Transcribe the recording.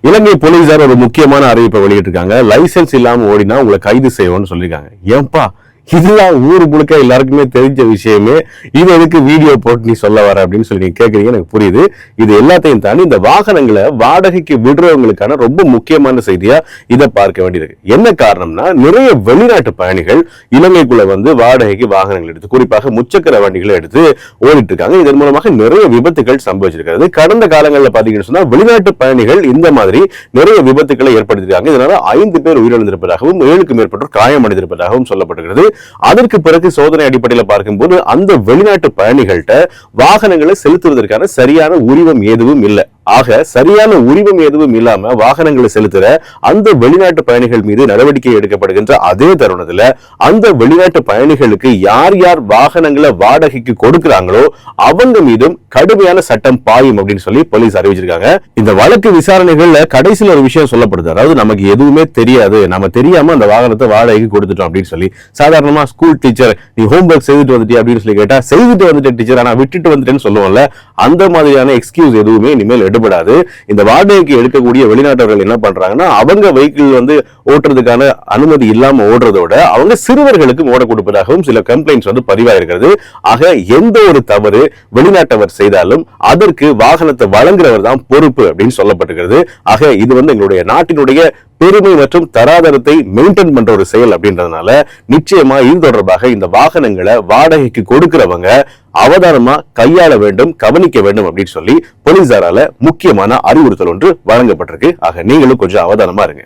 இலங்கை போலீசார் ஒரு முக்கியமான அறிவிப்பை வெளியிட்டிருக்காங்க. லைசன்ஸ் இல்லாம ஓடினா உங்களை கைது செய்வோம்னு சொல்லியிருக்காங்க. ஏன்பா இதெல்லாம் ஊர் முழுக்க எல்லாருக்குமே தெரிஞ்ச விஷயமே, இது எதுக்கு வீடியோ போட்டு நீ சொல்ல வர அப்படின்னு சொல்லி நீங்க கேட்கறீங்க. எனக்கு புரியுது. இது எல்லாத்தையும் தாண்டி இந்த வாகனங்களை வாடகைக்கு விடுறவங்களுக்கான ரொம்ப முக்கியமான செய்தியா இதை பார்க்க வேண்டியிருக்கு. என்ன காரணம்னா, நிறைய வெளிநாட்டு பயணிகள் இலங்கைக்குள்ள வந்து வாடகைக்கு வாகனங்கள் எடுத்து, குறிப்பாக முச்சக்கர வண்டிகளை எடுத்து ஓடிட்டு இருக்காங்க. இதன் மூலமாக நிறைய விபத்துகள் சம்பவிச்சிருக்கிறது. கடந்த காலங்களில் பாத்தீங்கன்னு சொன்னா வெளிநாட்டு பயணிகள் இந்த மாதிரி நிறைய விபத்துக்களை ஏற்படுத்தியிருக்காங்க. இதனால 5 பேர் உயிரிழந்திருப்பதாகவும் 7க்கும் மேற்பட்டோர் காயமடைந்திருப்பதாகவும் சொல்லப்பட்டிருக்கிறது. அதற்கு பிறகு சோதனை அடிப்படையில் பார்க்கும்போது அந்த வெளிநாட்டு பயணிகள்கிட்ட வாகனங்களை செலுத்துவதற்கான சரியான உரிமம் எதுவும் இல்லை. ஆக சரியான உரிமம் எதுவும் இல்லாம வாகனங்களை செலுத்துற அந்த வெளிநாட்டு பயணிகள் மீது நடவடிக்கை எடுக்கப்படுகின்ற அதே தருணத்துல அந்த வெளிநாட்டு பயணிகளுக்கு யார் யார் வாகனங்களை வாடகைக்கு கொடுக்கிறாங்களோ அவங்க மீதும் கடுமையான சட்டம் பாயும் அப்படின்னு சொல்லி போலீஸ் அறிவிச்சிருக்காங்க. இந்த வழக்கு விசாரணைகள்ல கடைசியில் ஒரு விஷயம் சொல்லப்படுது. அதாவது நமக்கு எதுவுமே தெரியாது, நம்ம தெரியாம அந்த வாகனத்தை வாடகைக்கு கொடுத்துட்டோம் அப்படின்னு சொல்லி. சாதாரணமா ஸ்கூல் டீச்சர் நீ ஹோம்ஒர்க் செய்துட்டு வந்துட்டியா அப்படின்னு சொல்லி கேட்டா செய்துட்டு வந்துட்டேன் டீச்சர் ஆனா விட்டுட்டு வந்துட்டேன்னு சொல்லுவோம்ல, அந்த மாதிரியான எக்ஸ்கியூஸ் எதுவுமே இனிமேல் எடுபடாது. இந்த வாடகைக்கு எடுக்கக்கூடிய வெளிநாட்டவர்கள் என்ன பண்றாங்கன்னா, அவங்க வெஹிக்கிள் வந்து ஓட்டுறதுக்கான அனுமதி இல்லாம ஓடுறதோட அவங்க சிறுவர்களுக்கு ஓட கொடுப்பதாகவும் சில கம்ப்ளைண்ட்ஸ் வந்து பதிவாயிருக்கிறது. ஆக எந்த ஒரு தவறு வெளிநாட்டவர் செய்தாலும் அதற்கு வாகனத்தை வழங்குறவர் தான் பொறுப்பு அப்படின்னு சொல்லப்பட்டிருக்கிறது. ஆக இது வந்து எங்களுடைய நாட்டினுடைய பெருமை மற்றும் தராதரத்தை மெயின்டைன் பண்ற ஒரு செயல் அப்படின்றதுனால நிச்சயமா இது தொடர்பாக இந்த வாகனங்களை வாடகைக்கு கொடுக்கிறவங்க அவதானமா கையாள வேண்டும், கவனிக்க வேண்டும் அப்படின்னு சொல்லி போலீசாரால முக்கியமான அறிவுறுத்தல் ஒன்று வழங்கப்பட்டிருக்கு. ஆக நீங்களும் கொஞ்சம் அவதானமா இருங்க.